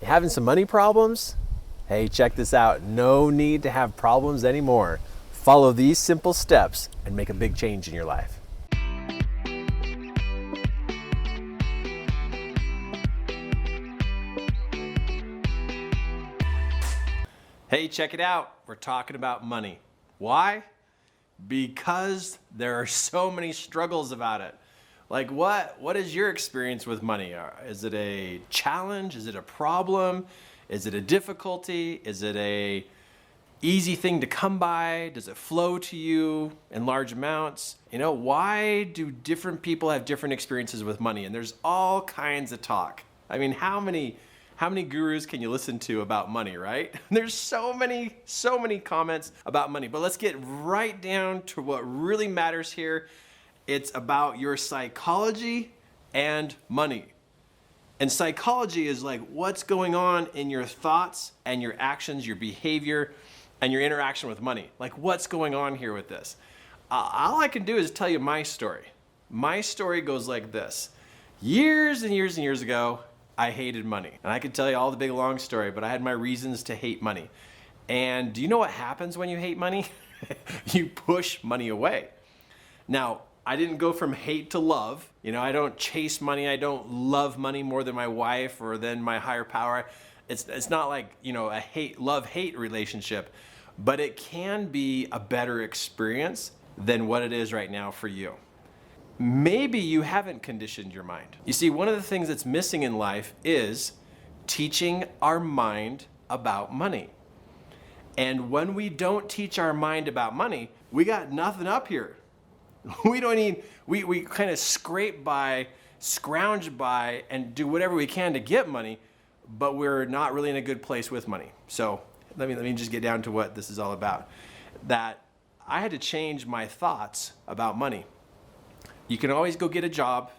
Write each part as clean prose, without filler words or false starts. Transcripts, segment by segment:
You having some money problems? Hey, check this out. No need to have problems anymore. Follow these simple steps and make a big change in your life. Hey, check it out. We're talking about money. Why? Because there are so many struggles about it. Like what is your experience with money? Is it a challenge? Is it a problem? Is it a difficulty? Is it a easy thing to come by? Does it flow to you in large amounts? You know, why do different people have different experiences with money? And there's all kinds of talk. I mean, how many gurus can you listen to about money, right? There's so many comments about money, but let's get right down to what really matters here. It's about your psychology and money. And psychology is like what's going on in your thoughts and your actions, your behavior, and your interaction with money. Like what's going on here with this? All I can do is tell you my story. My story goes like this. Years and years and years ago, I hated money. And I could tell you all the big long story, but I had my reasons to hate money. And do you know what happens when you hate money? You push money away. Now, I didn't go from hate to love. You know, I don't chase money. I don't love money more than my wife or than my higher power. It's not like, you know, a love-hate relationship, but it can be a better experience than what it is right now for you. Maybe you haven't conditioned your mind. You see, one of the things that's missing in life is teaching our mind about money. And when we don't teach our mind about money, we got nothing up here. We kind of scrape by, scrounge by, and do whatever we can to get money, but we're not really in a good place with money. So let me just get down to what this is all about. That I had to change my thoughts about money. You can always go get a job.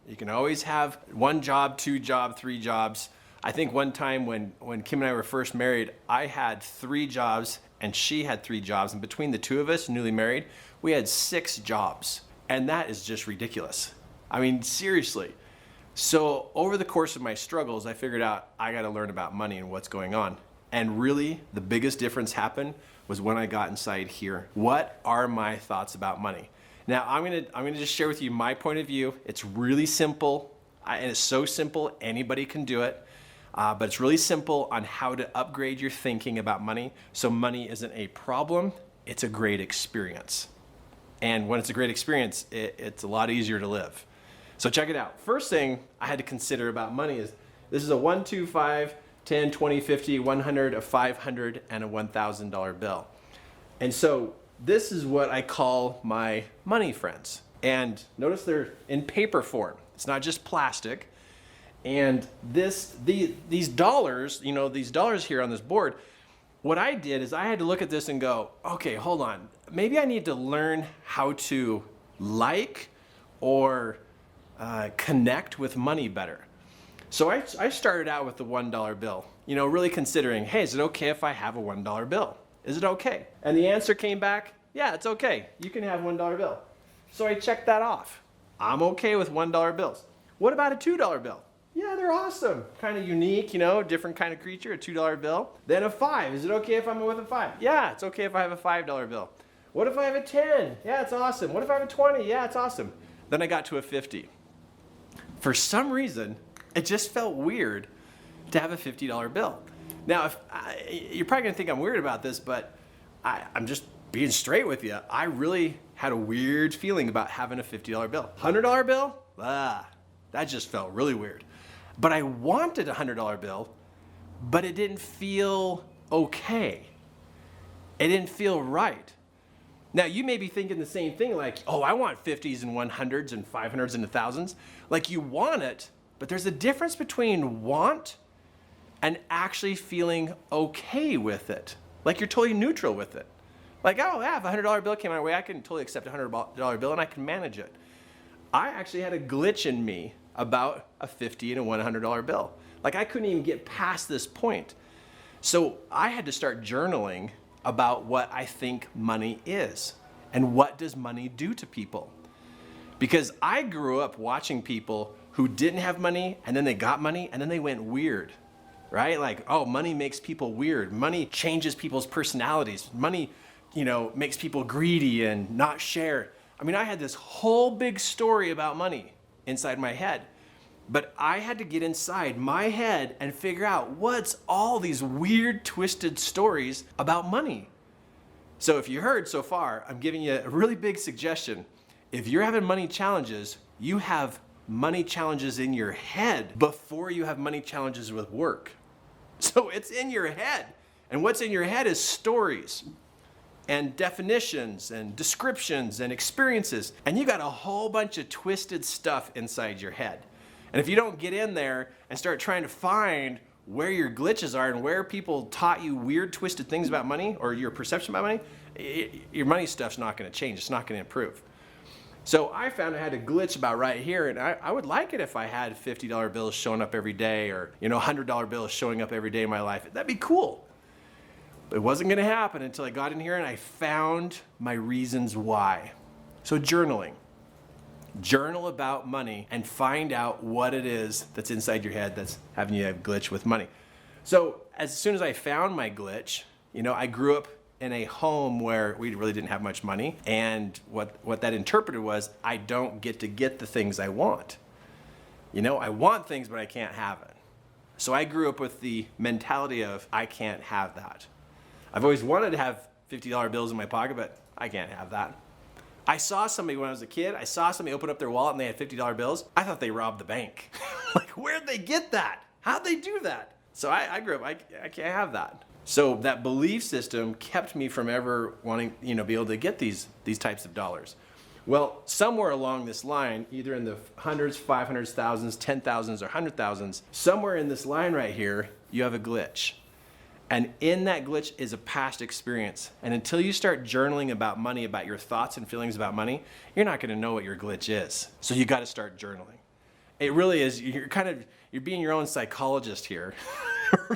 You can always have one job, two jobs, three jobs. I think one time when Kim and I were first married, I had 3 jobs and she had 3 jobs. And between the two of us, newly married, we had 6 jobs. And that is just ridiculous. I mean, seriously. So over the course of my struggles, I figured out I got to learn about money and what's going on. And really, the biggest difference happened was when I got inside here. What are my thoughts about money? Now, I'm gonna just share with you my point of view. It's really simple, and it's so simple, anybody can do it. But it's really simple on how to upgrade your thinking about money so money isn't a problem, it's a great experience. And when it's a great experience, it's a lot easier to live. So check it out. First thing I had to consider about money is this is a 1, 2, 5, 10, 20, 50, 100, a 500, and a $1,000 bill. And so this is what I call my money friends. And notice they're in paper form. It's not just plastic. And these dollars, you know, these dollars here on this board, what I did is I had to look at this and go, okay, hold on. Maybe I need to learn how to like or connect with money better. So I started out with the $1 bill, you know, really considering, hey, is it okay if I have a $1 bill? Is it okay? And the answer came back, yeah, it's okay. You can have a $1 bill. So I checked that off. I'm okay with $1 bills. What about a $2 bill? Yeah, they're awesome. Kind of unique, you know, different kind of creature, a $2 bill. Then a 5. Is it okay if I'm with a 5? Yeah, it's okay if I have a $5 bill. What if I have a 10? Yeah, it's awesome. What if I have a 20? Yeah, it's awesome. Then I got to a 50. For some reason, it just felt weird to have a $50 bill. Now, you're probably going to think I'm weird about this, but I'm just being straight with you. I really had a weird feeling about having a $50 bill. $100 bill? That just felt really weird. But I wanted a $100 bill, but it didn't feel okay. It didn't feel right. Now, you may be thinking the same thing, like, oh, I want 50s and 100s and 500s and 1000s. Like, you want it, but there's a difference between want and actually feeling okay with it. Like, you're totally neutral with it. Like, oh, yeah, if a $100 bill came my way, I can totally accept a $100 bill and I can manage it. I actually had a glitch in me about a $50 and a $100 bill. Like, I couldn't even get past this point. So I had to start journaling about what I think money is and what does money do to people. Because I grew up watching people who didn't have money and then they got money and then they went weird. right? Like, oh, money makes people weird. Money changes people's personalities. Money, makes people greedy and not share. I mean, I had this whole big story about money inside my head, but I had to get inside my head and figure out what's all these weird, twisted stories about money. So if you heard so far, I'm giving you a really big suggestion. If you're having money challenges, you have money challenges in your head before you have money challenges with work. So it's in your head. And what's in your head is stories and definitions and descriptions and experiences. And you got a whole bunch of twisted stuff inside your head. And if you don't get in there and start trying to find where your glitches are and where people taught you weird, twisted things about money or your perception about money, your money stuff's not going to change. It's not going to improve. So I found I had a glitch about right here, and I would like it if I had $50 bills showing up every day or $100 bills showing up every day in my life. That'd be cool. But it wasn't going to happen until I got in here and I found my reasons why. So journaling. Journal about money and find out what it is that's inside your head that's having you have a glitch with money. So as soon as I found my glitch, I grew up in a home where we really didn't have much money, and what that interpreted was I don't get to get the things I want. I want things, but I can't have it. So I grew up with the mentality of I can't have that. I've always wanted to have $50 bills in my pocket, but I can't have that. I saw somebody when I was a kid, I saw somebody open up their wallet and they had $50 bills. I thought they robbed the bank. Like, where'd they get that? How'd they do that? So I grew up, I can't have that. So that belief system kept me from ever wanting, be able to get these types of dollars. Well, somewhere along this line, either in the hundreds, 500s, thousands, 10,000s, or 100,000s, somewhere in this line right here, you have a glitch. And in that glitch is a past experience. And until you start journaling about money, about your thoughts and feelings about money, you're not going to know what your glitch is. So you got to start journaling. It really is, you're being your own psychologist here.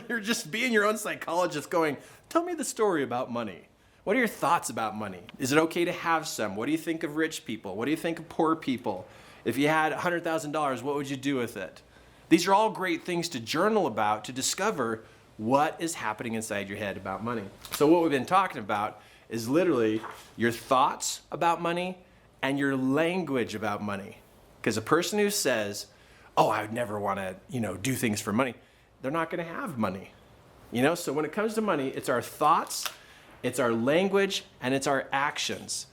You're just being your own psychologist going, tell me the story about money. What are your thoughts about money? Is it okay to have some? What do you think of rich people? What do you think of poor people? If you had $100,000, what would you do with it? These are all great things to journal about, to discover what is happening inside your head about money. So what we've been talking about is literally your thoughts about money and your language about money. Because a person who says, oh, I would never want to, do things for money, they're not going to have money. So when it comes to money, it's our thoughts, it's our language, and it's our actions.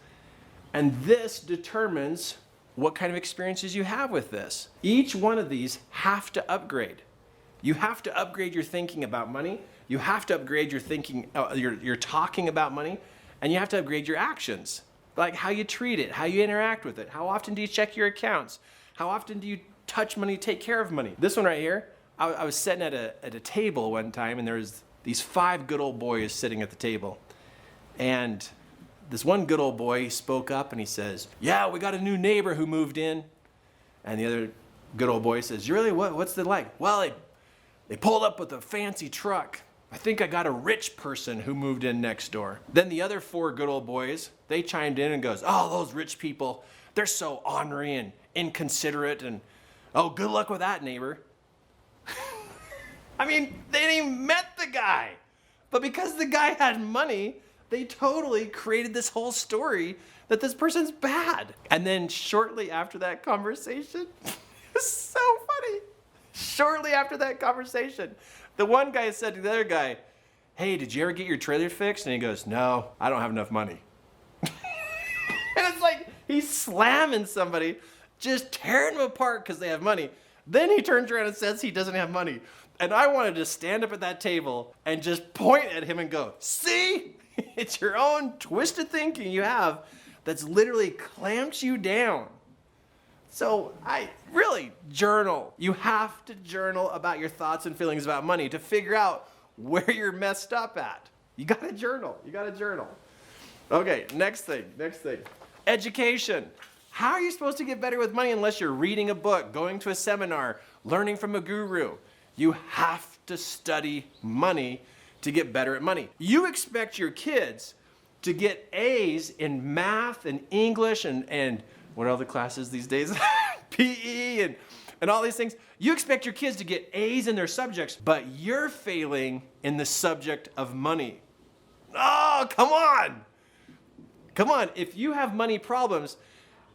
And this determines what kind of experiences you have with this. Each one of these have to upgrade. You have to upgrade your thinking about money. You have to upgrade your thinking, your talking about money, and you have to upgrade your actions, like how you treat it, how you interact with it. How often do you check your accounts? How often do you touch money, take care of money? This one right here, I was sitting at a table one time, and there was these 5 good old boys sitting at the table, and this one good old boy spoke up and he says, "Yeah, we got a new neighbor who moved in," and the other good old boy says, "You really? What's it like?" "Well, they pulled up with a fancy truck. I think I got a rich person who moved in next door." Then the other 4 good old boys, they chimed in and goes, "Oh, those rich people, they're so ornery and inconsiderate, and oh, good luck with that, neighbor." I mean, they didn't even met the guy. But because the guy had money, they totally created this whole story that this person's bad. And then shortly after that conversation, it's so funny. Shortly after that conversation, the one guy said to the other guy, "Hey, did you ever get your trailer fixed?" And he goes, "No, I don't have enough money." And it's like he's slamming somebody, just tearing them apart because they have money. Then he turns around and says he doesn't have money. And I wanted to stand up at that table and just point at him and go, "See? It's your own twisted thinking you have that's literally clamps you down." So I really journal. You have to journal about your thoughts and feelings about money to figure out where you're messed up at. You gotta journal. Okay, next thing. Education. How are you supposed to get better with money unless you're reading a book, going to a seminar, learning from a guru? You have to study money to get better at money. You expect your kids to get A's in math and English and what are the classes these days? PE and and all these things. You expect your kids to get A's in their subjects, but you're failing in the subject of money. Oh, come on. Come on, if you have money problems,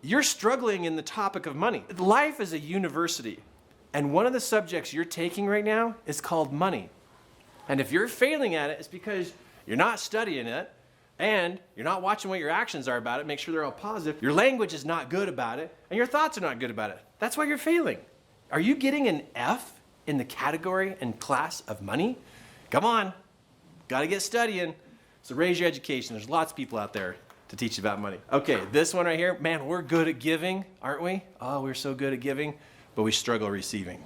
you're struggling in the topic of money. Life is a university, and one of the subjects you're taking right now is called money. And if you're failing at it, it's because you're not studying it, and you're not watching what your actions are about it, make sure they're all positive. Your language is not good about it, and your thoughts are not good about it. That's why you're failing. Are you getting an F in the category and class of money? Come on, gotta get studying. So raise your education. There's lots of people out there to teach you about money. Okay, this one right here, man, we're good at giving, aren't we? Oh, we're so good at giving, but we struggle receiving.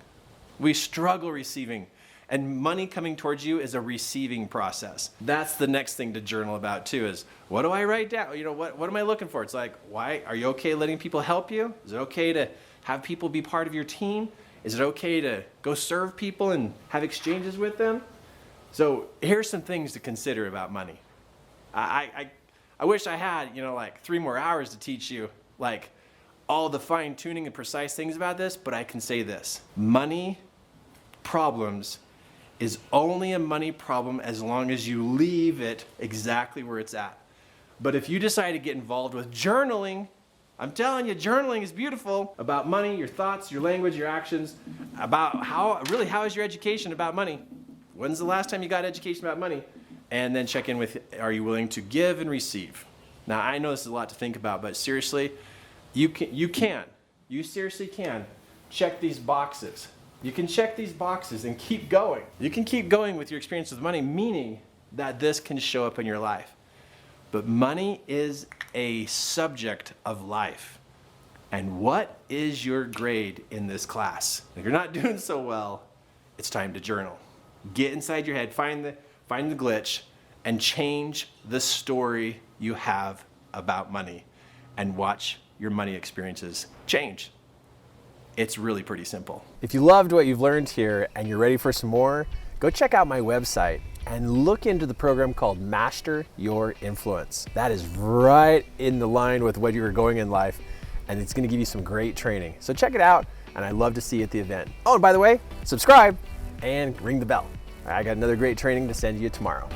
We struggle receiving. And money coming towards you is a receiving process. That's the next thing to journal about too, is what do I write down? You know, what am I looking for? It's like, why, are you okay letting people help you? Is it okay to have people be part of your team? Is it okay to go serve people and have exchanges with them? So here's some things to consider about money. I wish I had, like 3 more hours to teach you like all the fine tuning and precise things about this, but I can say this. Money problems is only a money problem as long as you leave it exactly where it's at. But if you decide to get involved with journaling, I'm telling you, journaling is beautiful about money, your thoughts, your language, your actions, about how is your education about money? When's the last time you got education about money? And then check in with, are you willing to give and receive? Now, I know this is a lot to think about, but seriously, you seriously can check these boxes. You can check these boxes and keep going. You can keep going with your experience with money, meaning that this can show up in your life. But money is a subject of life. And what is your grade in this class? If you're not doing so well, it's time to journal. Get inside your head, find the glitch, and change the story you have about money, and watch your money experiences change. It's really pretty simple. If you loved what you've learned here and you're ready for some more, go check out my website and look into the program called Master Your Influence. That is right in the line with what you're going in life, and it's gonna give you some great training. So check it out, and I'd love to see you at the event. Oh, and by the way, subscribe and ring the bell. I got another great training to send you tomorrow.